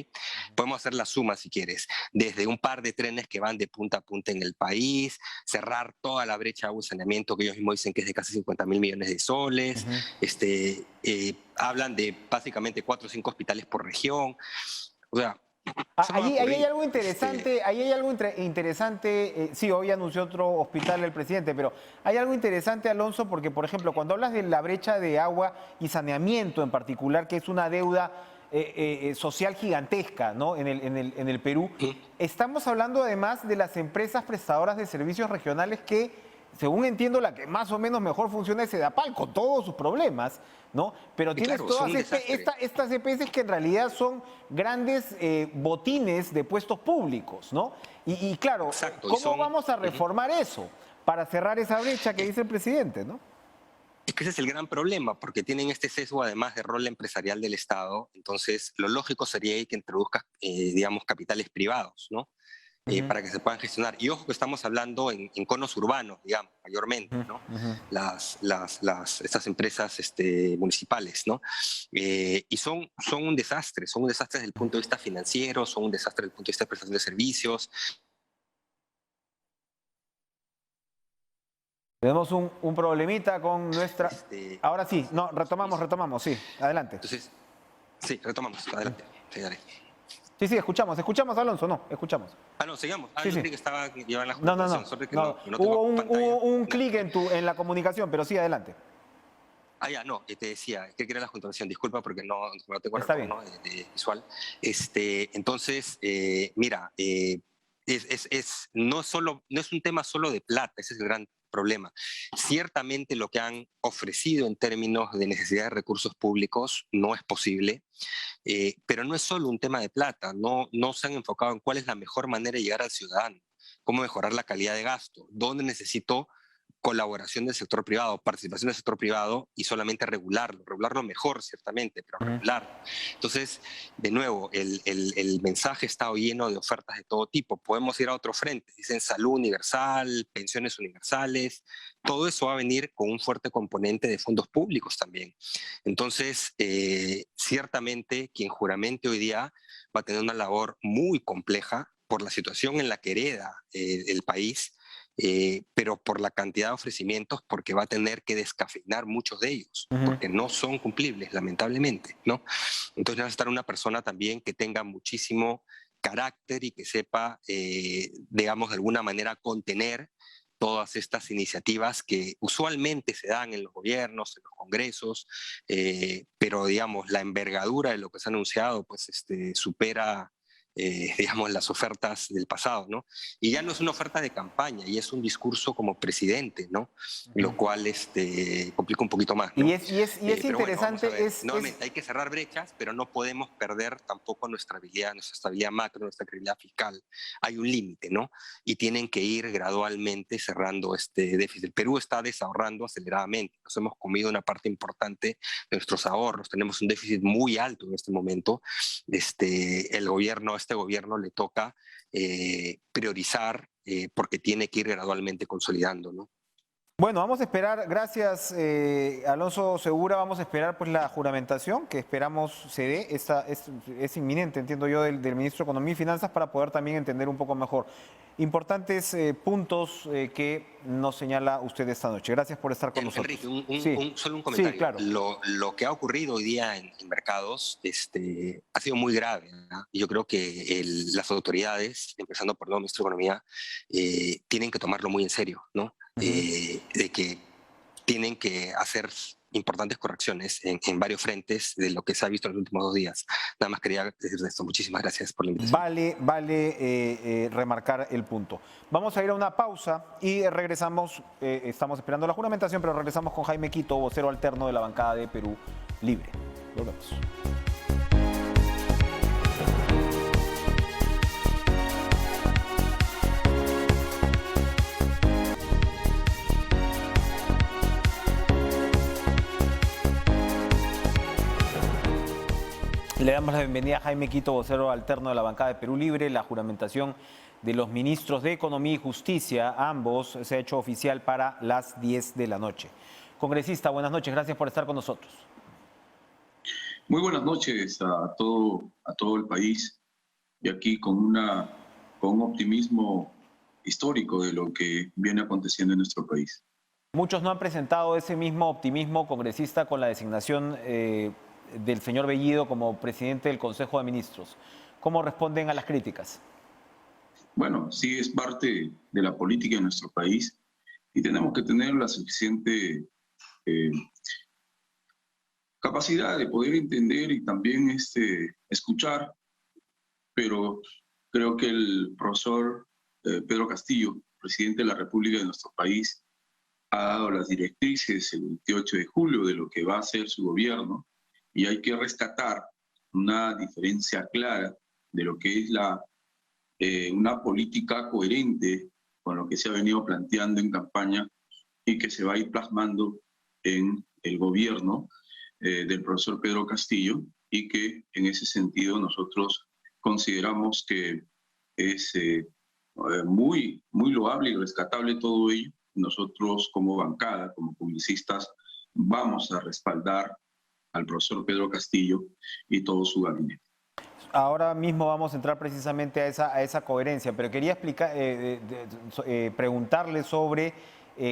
Podemos hacer la suma si quieres, desde un par de trenes que van de punta a punta en el país, cerrar toda la brecha de agua y saneamiento que ellos mismos dicen que es de casi 50.000 millones de soles, hablan de básicamente 4 o 5 hospitales por región, o sea... Ahí hay algo interesante, sí, hoy anunció otro hospital el presidente, pero hay algo interesante, Alonso, porque, por ejemplo, cuando hablas de la brecha de agua y saneamiento en particular, que es una deuda social gigantesca, ¿no?, en el Perú, estamos hablando además de las empresas prestadoras de servicios regionales que, según entiendo, la que más o menos mejor funciona es Edapal, con todos sus problemas, ¿no? Pero tienes claro, todas estas EPS que en realidad son grandes botines de puestos públicos, ¿no? Y claro, exacto, ¿cómo vamos a reformar eso para cerrar esa brecha que dice el presidente, ¿no? Es que ese es el gran problema, porque tienen este sesgo además de rol empresarial del Estado. Entonces, lo lógico sería que introduzcas, digamos, capitales privados, ¿no? para que se puedan gestionar. Y ojo que estamos hablando en conos urbanos, digamos, mayormente, ¿no? Estas empresas municipales, ¿no? Y son un desastre desde el punto de vista financiero, son un desastre desde el punto de vista de prestación de servicios. Tenemos un problemita con nuestra... Ahora sí, no, retomamos, sí, adelante. Entonces, sí, retomamos, adelante. Sí, dale. Sí, escuchamos, Alonso, no, escuchamos. No, seguimos. Sí, yo sí. creí que estaba llevando la No. comunicación. No. No Hubo un clic en la comunicación, pero sí, adelante. Te decía, que era la juntación, disculpa porque no tengo Está retorno visual. Entonces, mira, no es un tema solo de plata, ese es el gran problema. Ciertamente lo que han ofrecido en términos de necesidad de recursos públicos no es posible, pero no es solo un tema de plata, no se han enfocado en cuál es la mejor manera de llegar al ciudadano, cómo mejorar la calidad de gasto, dónde necesito colaboración del sector privado, participación del sector privado y solamente regularlo mejor, ciertamente, pero regularlo. Entonces, de nuevo, el mensaje está lleno de ofertas de todo tipo. Podemos ir a otros frentes, dicen salud universal, pensiones universales, todo eso va a venir con un fuerte componente de fondos públicos también. Entonces, ciertamente, quien juramente hoy día va a tener una labor muy compleja por la situación en la que hereda el país, pero por la cantidad de ofrecimientos, porque va a tener que descafeinar muchos de ellos, porque no son cumplibles, lamentablemente, ¿no? Entonces va a estar una persona también que tenga muchísimo carácter y que sepa, digamos, de alguna manera contener todas estas iniciativas que usualmente se dan en los gobiernos, en los congresos, pero, digamos, la envergadura de lo que se ha anunciado, pues, supera digamos, las ofertas del pasado, ¿no? Y ya no es una oferta de campaña, y es un discurso como presidente, ¿no? Lo cual complica un poquito más, ¿no? Y es interesante... Bueno, nuevamente, hay que cerrar brechas, pero no podemos perder tampoco nuestra estabilidad macro, nuestra credibilidad fiscal. Hay un límite, ¿no? Y tienen que ir gradualmente cerrando este déficit. El Perú está desahorrando aceleradamente. Nos hemos comido una parte importante de nuestros ahorros. Tenemos un déficit muy alto en este momento. Este gobierno le toca priorizar porque tiene que ir gradualmente consolidando, ¿no? Bueno, vamos a esperar, gracias Alonso Segura, vamos a esperar pues la juramentación que esperamos se dé, es inminente, entiendo yo, del ministro de Economía y Finanzas para poder también entender un poco mejor. Importantes puntos que nos señala usted esta noche. Gracias por estar con nosotros. Enrique, solo un comentario. Sí, claro. Lo que ha ocurrido hoy día en mercados ha sido muy grave, ¿no? Y yo creo que las autoridades, empezando por el ministro de Economía, tienen que tomarlo muy en serio, ¿no? De que tienen que hacer importantes correcciones en varios frentes de lo que se ha visto en los últimos 2 días. Nada más quería decir esto. Muchísimas gracias por la invitación. Vale remarcar el punto. Vamos a ir a una pausa y regresamos. Estamos esperando la juramentación, pero regresamos con Jaime Quito, vocero alterno de la bancada de Perú Libre. Volvemos. Le damos la bienvenida a Jaime Quito, vocero alterno de la bancada de Perú Libre. La juramentación de los ministros de Economía y Justicia, ambos, se ha hecho oficial para las 10 de la noche. Congresista, buenas noches, gracias por estar con nosotros. Muy buenas noches a todo el país, y aquí con un optimismo histórico de lo que viene aconteciendo en nuestro país. Muchos no han presentado ese mismo optimismo, congresista, con la designación del señor Bellido como presidente del Consejo de Ministros. ¿Cómo responden a las críticas? Bueno, sí, es parte de la política de nuestro país y tenemos que tener la suficiente capacidad de poder entender y también escuchar, pero creo que el profesor Pedro Castillo, presidente de la República de nuestro país, ha dado las directrices el 28 de julio de lo que va a ser su gobierno, y hay que rescatar una diferencia clara de lo que es una política coherente con lo que se ha venido planteando en campaña y que se va a ir plasmando en el gobierno del profesor Pedro Castillo, y que en ese sentido nosotros consideramos que es muy loable y rescatable todo ello. Nosotros como bancada, como publicistas, vamos a respaldar al profesor Pedro Castillo y todo su gabinete. Ahora mismo vamos a entrar precisamente a esa coherencia, pero quería preguntarle sobre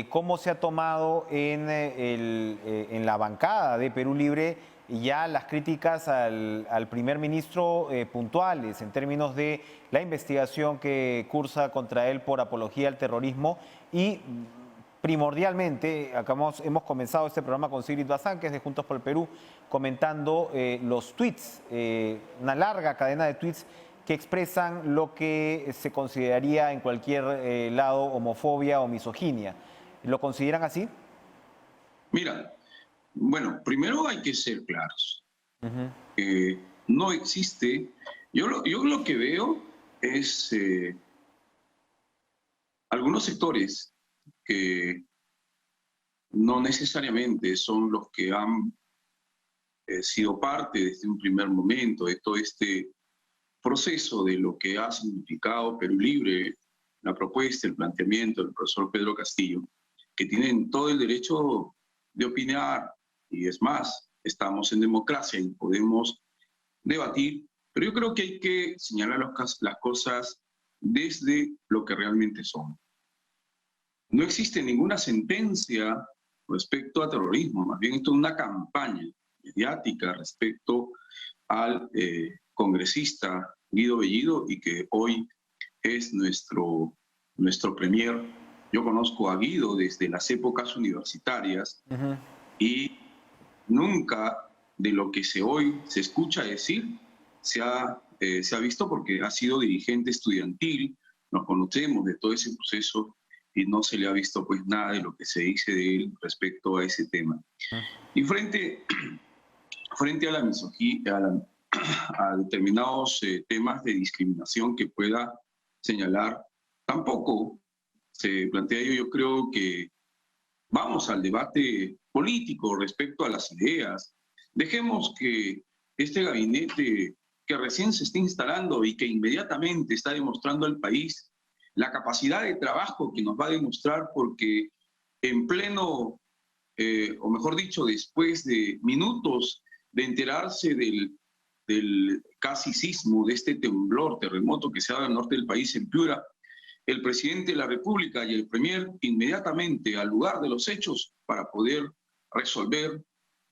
cómo se ha tomado en la bancada de Perú Libre ya las críticas al primer ministro puntuales en términos de la investigación que cursa contra él por apología al terrorismo y primordialmente, hemos comenzado este programa con Sigrid Bazán, que es de Juntos por el Perú, comentando los tweets, una larga cadena de tweets que expresan lo que se consideraría en cualquier lado homofobia o misoginia. ¿Lo consideran así? Mira, bueno, primero hay que ser claros. No existe, yo lo que veo es algunos sectores que no necesariamente son los que han sido parte desde un primer momento de todo este proceso de lo que ha significado Perú Libre, la propuesta, el planteamiento del profesor Pedro Castillo, que tienen todo el derecho de opinar, y es más, estamos en democracia y podemos debatir, pero yo creo que hay que señalar las cosas desde lo que realmente son. No existe ninguna sentencia respecto a terrorismo, más bien esto es una campaña mediática respecto al congresista Guido Bellido y que hoy es nuestro premier. Yo conozco a Guido desde las épocas universitarias y nunca de lo que hoy se escucha decir se ha visto porque ha sido dirigente estudiantil, nos conocemos de todo ese proceso y no se le ha visto pues nada de lo que se dice de él respecto a ese tema. Y frente a la misoginia, a determinados temas de discriminación que pueda señalar, tampoco se plantea ello. Yo creo que vamos al debate político respecto a las ideas. Dejemos que este gabinete que recién se está instalando y que inmediatamente está demostrando al país la capacidad de trabajo que nos va a demostrar, porque en pleno, o mejor dicho, después de minutos de enterarse del casi sismo, de este terremoto que se da al norte del país, en Piura, el presidente de la República y el premier inmediatamente al lugar de los hechos para poder resolver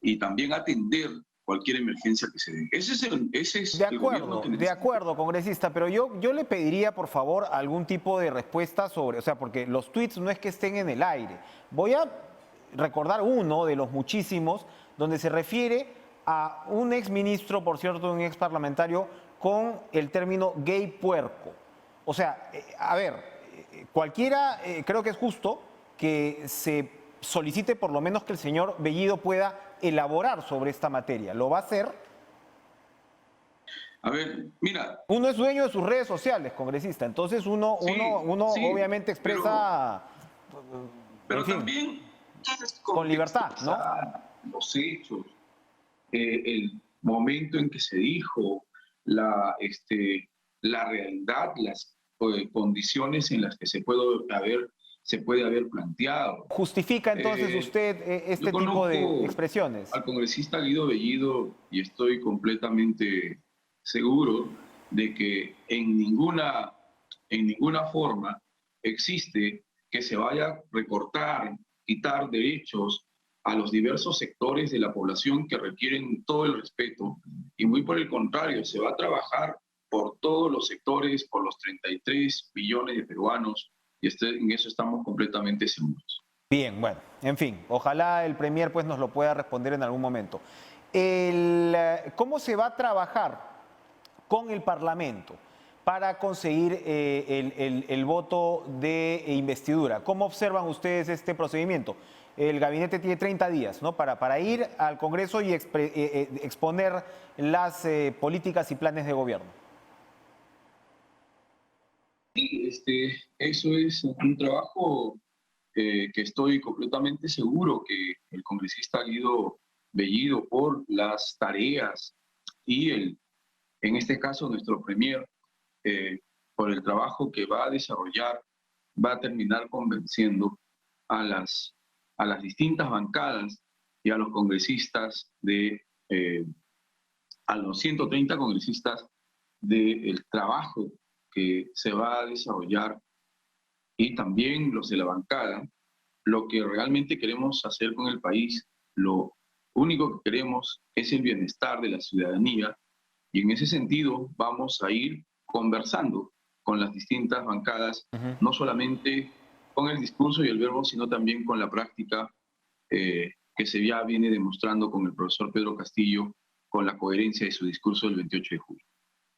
y también atender cualquier emergencia que se dé. Ese es el gobierno que necesita. De acuerdo, congresista, pero yo le pediría, por favor, algún tipo de respuesta sobre, o sea, porque los tweets no es que estén en el aire. Voy a recordar uno de los muchísimos donde se refiere a un exministro, por cierto, un exparlamentario, con el término gay puerco. O sea, a ver, cualquiera, creo que es justo que se solicite por lo menos que el señor Bellido pueda elaborar sobre esta materia. ¿Lo va a hacer? A ver, mira. Uno es dueño de sus redes sociales, congresista, entonces uno sí, obviamente expresa... Pero también... Con libertad, ¿no? Los hechos, el momento en que se dijo, la realidad, las condiciones en las que se puede haber planteado. ¿Justifica entonces usted este tipo de expresiones? Al congresista Guido Bellido, y estoy completamente seguro de que en ninguna forma existe que se vaya a recortar, quitar derechos a los diversos sectores de la población que requieren todo el respeto, y muy por el contrario, se va a trabajar por todos los sectores, por los 33 millones de peruanos, y en eso estamos completamente seguros. Bien, bueno, en fin, ojalá el premier pues nos lo pueda responder en algún momento. ¿Cómo se va a trabajar con el Parlamento para conseguir el voto de investidura? ¿Cómo observan ustedes este procedimiento? El gabinete tiene 30 días, ¿no? para ir al Congreso y exponer las políticas y planes de gobierno. Sí, eso es un trabajo que estoy completamente seguro que el congresista Guido Bellido, por las tareas y en este caso nuestro premier, por el trabajo que va a desarrollar, va a terminar convenciendo a las distintas bancadas y a los congresistas a los 130 congresistas del trabajo que se va a desarrollar y también los de la bancada, lo que realmente queremos hacer con el país, lo único que queremos es el bienestar de la ciudadanía y en ese sentido vamos a ir conversando con las distintas bancadas, no solamente con el discurso y el verbo, sino también con la práctica que se ya viene demostrando con el profesor Pedro Castillo, con la coherencia de su discurso del 28 de julio.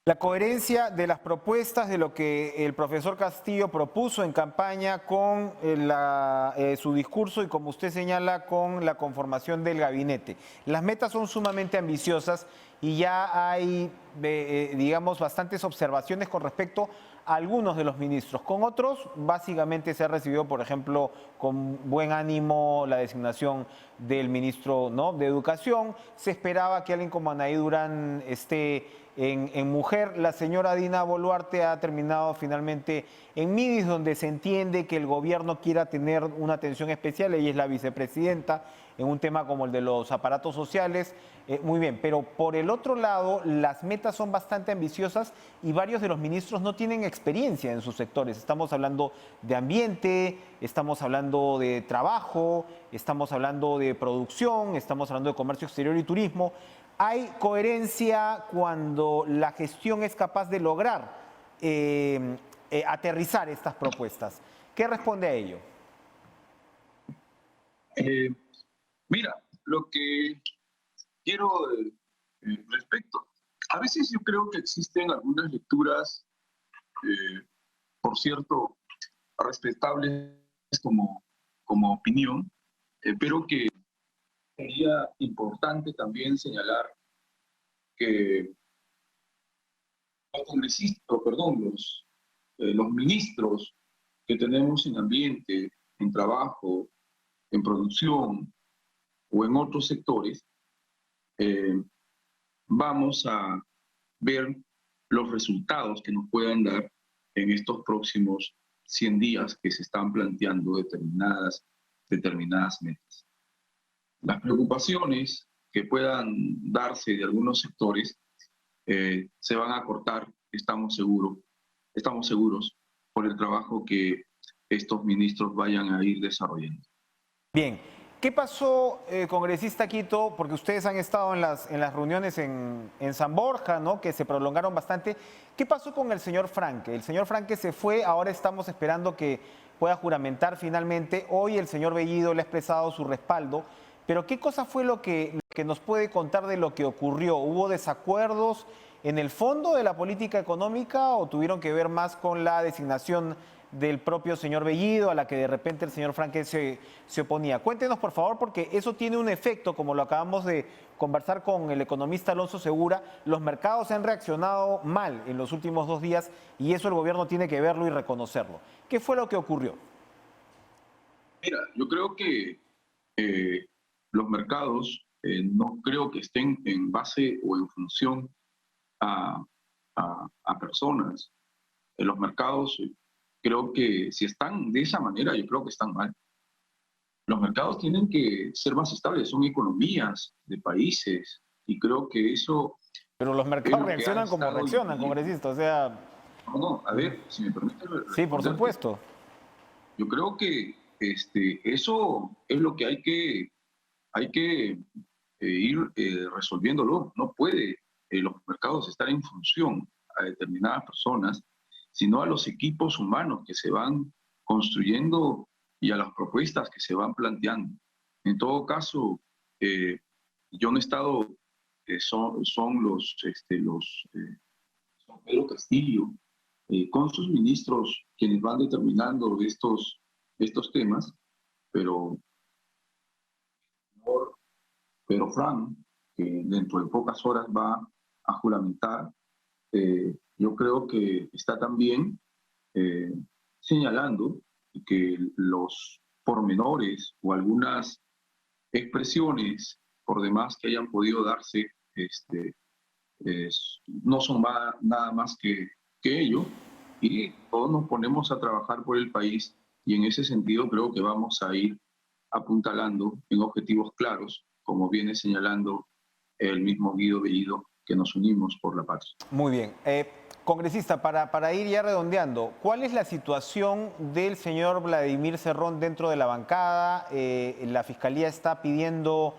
La coherencia de las propuestas de lo que el profesor Castillo propuso en campaña con su discurso y, como usted señala, con la conformación del gabinete. Las metas son sumamente ambiciosas y ya hay, digamos, bastantes observaciones con respecto a algunos de los ministros. Con otros, básicamente se ha recibido, por ejemplo, con buen ánimo la designación del ministro, ¿no?, de Educación. Se esperaba que alguien como Anaí Durán esté en Mujer. La señora Dina Boluarte ha terminado finalmente en Midis, donde se entiende que el gobierno quiera tener una atención especial. Ella es la vicepresidenta en un tema como el de los aparatos sociales. Muy bien, pero por el otro lado, las metas son bastante ambiciosas y varios de los ministros no tienen experiencia en sus sectores. Estamos hablando de ambiente, estamos hablando de trabajo, estamos hablando de producción, estamos hablando de comercio exterior y turismo. ¿Hay coherencia cuando la gestión es capaz de lograr aterrizar estas propuestas? ¿Qué responde a ello? Mira, lo que quiero respecto, a veces yo creo que existen algunas lecturas, por cierto, respetables como opinión, pero que sería importante también señalar que los congresistas, perdón, los ministros que tenemos en ambiente, en trabajo, en producción o en otros sectores, vamos a ver los resultados que nos puedan dar en estos próximos 100 días que se están planteando determinadas metas. Las preocupaciones que puedan darse de algunos sectores se van a cortar, estamos seguros, por el trabajo que estos ministros vayan a ir desarrollando. Bien, ¿qué pasó, congresista Quito? Porque ustedes han estado en las reuniones en San Borja, ¿no?, que se prolongaron bastante. ¿Qué pasó con el señor Franque? El señor Franque se fue, ahora estamos esperando que pueda juramentar finalmente. Hoy el señor Bellido le ha expresado su respaldo. Pero ¿qué cosa fue lo que nos puede contar de lo que ocurrió? ¿Hubo desacuerdos en el fondo de la política económica o tuvieron que ver más con la designación del propio señor Bellido, a la que de repente el señor Franque se oponía? Cuéntenos, por favor, porque eso tiene un efecto, como lo acabamos de conversar con el economista Alonso Segura. Los mercados han reaccionado mal en los últimos 2 días y eso el gobierno tiene que verlo y reconocerlo. ¿Qué fue lo que ocurrió? Mira, yo creo que los mercados no creo que estén en base o en función a personas. Los mercados creo que si están de esa manera, yo creo que están mal. Los mercados tienen que ser más estables, son economías de países y creo que eso... Pero los mercados reaccionan como reaccionan, congresista, o sea... No, a ver, si me permite... Sí, por supuesto. Yo creo que eso es lo que hay que ir resolviéndolo. No puede los mercados estar en función a determinadas personas, sino a los equipos humanos que se van construyendo y a las propuestas que se van planteando. En todo caso, yo no he estado, son Pedro Castillo, con sus ministros quienes van determinando estos temas, pero Pedro Frank, que dentro de pocas horas va a juramentar, yo creo que está también señalando que los pormenores o algunas expresiones por demás que hayan podido darse no son nada más que ello, y todos nos ponemos a trabajar por el país y en ese sentido creo que vamos a ir apuntalando en objetivos claros, como viene señalando el mismo Guido Bellido, que nos unimos por la patria. Muy bien. Congresista, para ir ya redondeando, ¿cuál es la situación del señor Vladimir Cerrón dentro de la bancada? La Fiscalía está pidiendo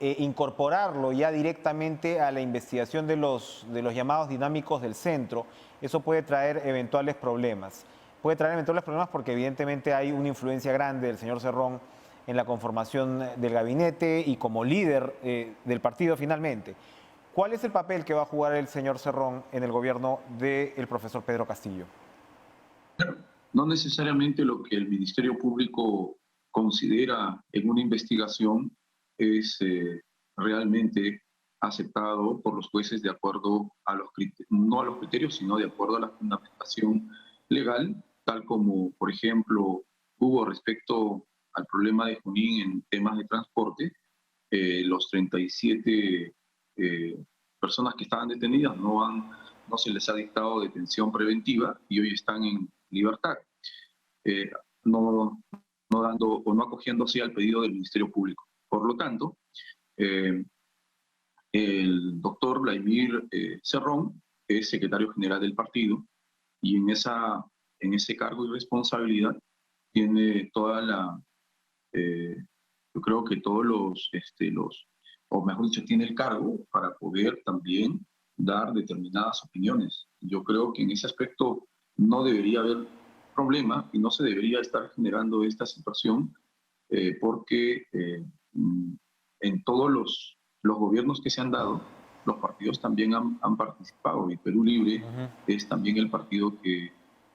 incorporarlo ya directamente a la investigación de los llamados dinámicos del centro. Eso puede traer eventuales problemas. Puede traer eventuales problemas porque evidentemente hay una influencia grande del señor Cerrón en la conformación del gabinete y como líder del partido finalmente. ¿Cuál es el papel que va a jugar el señor Cerrón en el gobierno del profesor Pedro Castillo? No necesariamente lo que el Ministerio Público considera en una investigación es realmente aceptado por los jueces de acuerdo a los criterios, no a los criterios, sino de acuerdo a la fundamentación legal, tal como, por ejemplo, hubo respecto al problema de Junín en temas de transporte, los 37 personas que estaban detenidas no se les ha dictado detención preventiva y hoy están en libertad, no dando o no acogiéndose al pedido del Ministerio Público. Por lo tanto, el doctor Vladimir Cerrón es secretario general del partido y en ese cargo y responsabilidad tiene toda la, yo creo que todos o mejor dicho, tiene el cargo para poder también dar determinadas opiniones. Yo creo que en ese aspecto no debería haber problema y no se debería estar generando esta situación porque en todos los gobiernos que se han dado, los partidos también han participado y Perú Libre es también el partido que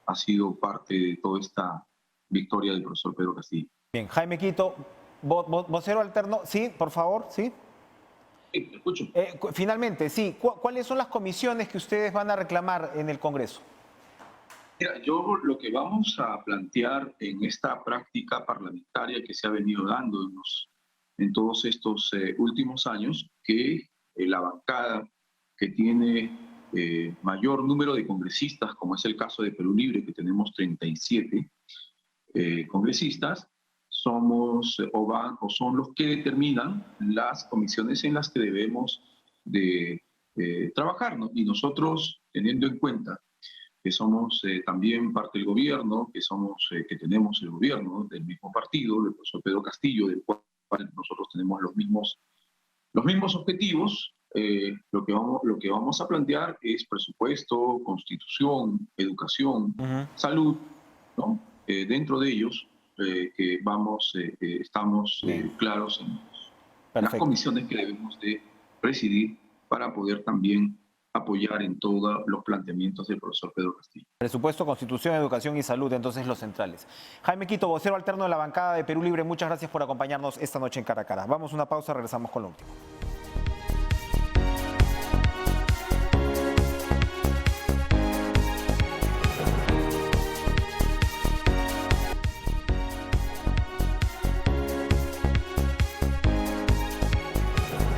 ha sido parte de toda esta victoria del profesor Pedro Castillo. Bien, Jaime Quito, vocero alterno, sí, por favor, sí. Sí, te escucho. Finalmente, sí, ¿cuáles son las comisiones que ustedes van a reclamar en el Congreso? Mira, yo lo que vamos a plantear en esta práctica parlamentaria que se ha venido dando en todos estos últimos años, que la bancada que tiene mayor número de congresistas, como es el caso de Perú Libre, que tenemos 37 congresistas, somos o son los que determinan las comisiones en las que debemos de trabajar, ¿no? Y nosotros, teniendo en cuenta que somos también parte del gobierno, que tenemos el gobierno del mismo partido, del profesor Pedro Castillo, del cual nosotros tenemos los mismos objetivos, lo que vamos a plantear es presupuesto, constitución, educación, salud, ¿no? Dentro de ellos, que estamos claros en las comisiones que debemos de presidir para poder también apoyar en todos los planteamientos del profesor Pedro Castillo. Presupuesto, Constitución, Educación y Salud, entonces los centrales. Jaime Quito, vocero alterno de la bancada de Perú Libre, muchas gracias por acompañarnos esta noche en Cara a Cara. Vamos a una pausa, regresamos con lo último.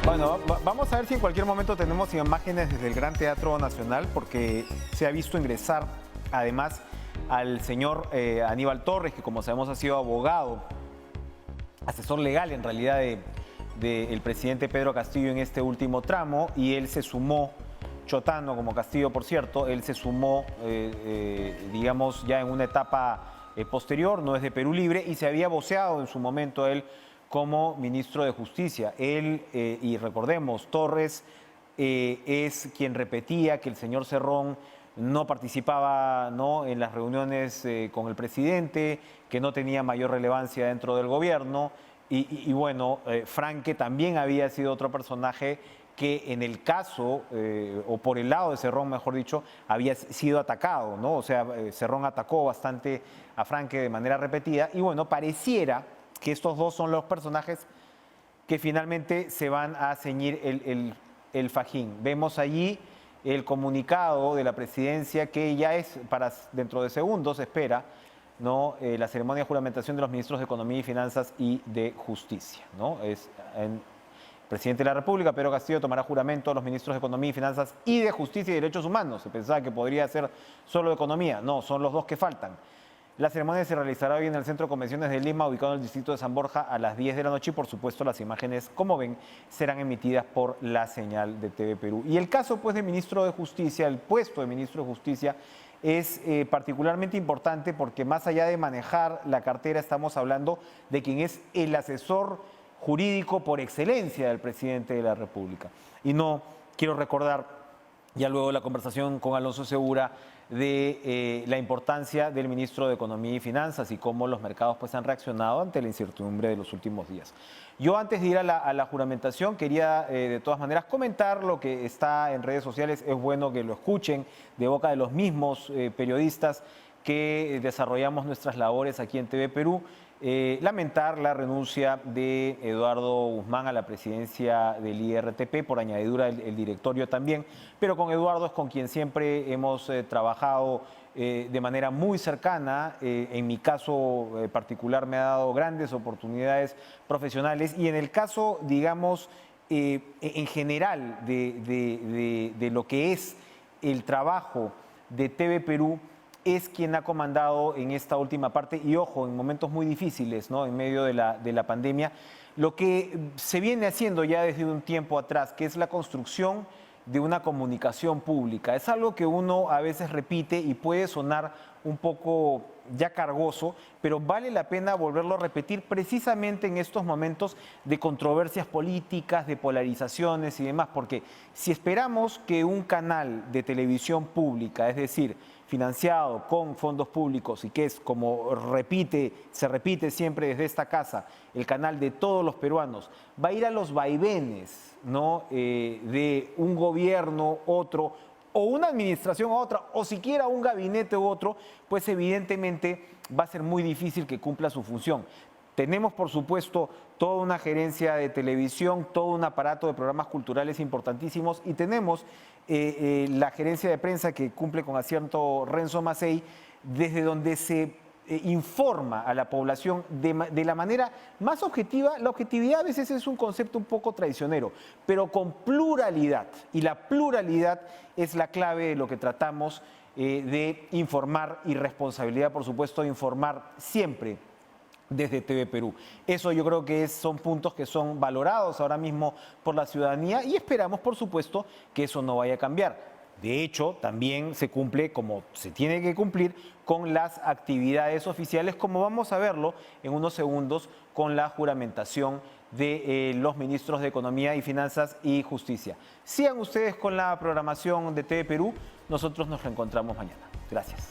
Bueno, vamos a ver si en cualquier momento tenemos imágenes desde el Gran Teatro Nacional, porque se ha visto ingresar además al señor Aníbal Torres, que como sabemos ha sido abogado, asesor legal en realidad del presidente Pedro Castillo en este último tramo, y él se sumó, chotano como Castillo por cierto, él se sumó digamos ya en una etapa posterior, no es de Perú Libre, y se había voceado en su momento él como ministro de Justicia. Él, y recordemos, Torres es quien repetía que el señor Cerrón no participaba, ¿no?, en las reuniones con el presidente, que no tenía mayor relevancia dentro del gobierno, y bueno, Franque también había sido otro personaje que en el caso, o por el lado de Cerrón, mejor dicho, había sido atacado, ¿no? O sea, Cerrón atacó bastante a Franque de manera repetida, y bueno, pareciera que estos dos son los personajes que finalmente se van a ceñir el fajín. Vemos allí el comunicado de la presidencia que ya es para dentro de segundos, espera, ¿no?, la ceremonia de juramentación de los ministros de Economía y Finanzas y de Justicia, ¿no? El presidente de la República, Pedro Castillo, tomará juramento a los ministros de Economía y Finanzas y de Justicia y Derechos Humanos. Se pensaba que podría ser solo de Economía. No, son los dos que faltan. La ceremonia se realizará hoy en el Centro de Convenciones de Lima, ubicado en el distrito de San Borja, a las 10 de la noche. Y, por supuesto, las imágenes, como ven, serán emitidas por la señal de TV Perú. Y el caso, pues, de ministro de Justicia, el puesto de ministro de Justicia, es particularmente importante porque más allá de manejar la cartera, estamos hablando de quien es el asesor jurídico por excelencia del presidente de la República. Y no quiero recordar, ya luego de la conversación con Alonso Segura, de la importancia del ministro de Economía y Finanzas y cómo los mercados pues han reaccionado ante la incertidumbre de los últimos días. Yo antes de ir a la juramentación quería de todas maneras comentar lo que está en redes sociales. Es bueno que lo escuchen de boca de los mismos periodistas que desarrollamos nuestras labores aquí en TV Perú. Lamentar la renuncia de Eduardo Guzmán a la presidencia del IRTP, por añadidura el directorio también, pero con Eduardo es con quien siempre hemos trabajado de manera muy cercana. En mi caso particular me ha dado grandes oportunidades profesionales y en el caso, digamos, en general de lo que es el trabajo de TV Perú, es quien ha comandado en esta última parte y, ojo, en momentos muy difíciles, ¿no?, en medio de la pandemia, lo que se viene haciendo ya desde un tiempo atrás, que es la construcción de una comunicación pública. Es algo que uno a veces repite y puede sonar un poco ya cargoso, pero vale la pena volverlo a repetir precisamente en estos momentos de controversias políticas, de polarizaciones y demás, porque si esperamos que un canal de televisión pública, es decir, financiado con fondos públicos y que es, como se repite siempre desde esta casa, el canal de todos los peruanos, va a ir a los vaivenes, ¿no?, de un gobierno, otro, o una administración a otra, o siquiera un gabinete u otro, pues evidentemente va a ser muy difícil que cumpla su función. Tenemos, por supuesto, toda una gerencia de televisión, todo un aparato de programas culturales importantísimos y tenemos la gerencia de prensa que cumple con acierto Renzo Macei, desde donde se informa a la población de la manera más objetiva. La objetividad a veces es un concepto un poco traicionero, pero con pluralidad. Y la pluralidad es la clave de lo que tratamos de informar y responsabilidad, por supuesto, de informar siempre desde TV Perú. Eso yo creo que son puntos que son valorados ahora mismo por la ciudadanía y esperamos, por supuesto, que eso no vaya a cambiar. De hecho, también se cumple como se tiene que cumplir con las actividades oficiales, como vamos a verlo en unos segundos con la juramentación de los ministros de Economía y Finanzas y Justicia. Sigan ustedes con la programación de TV Perú. Nosotros nos reencontramos mañana. Gracias.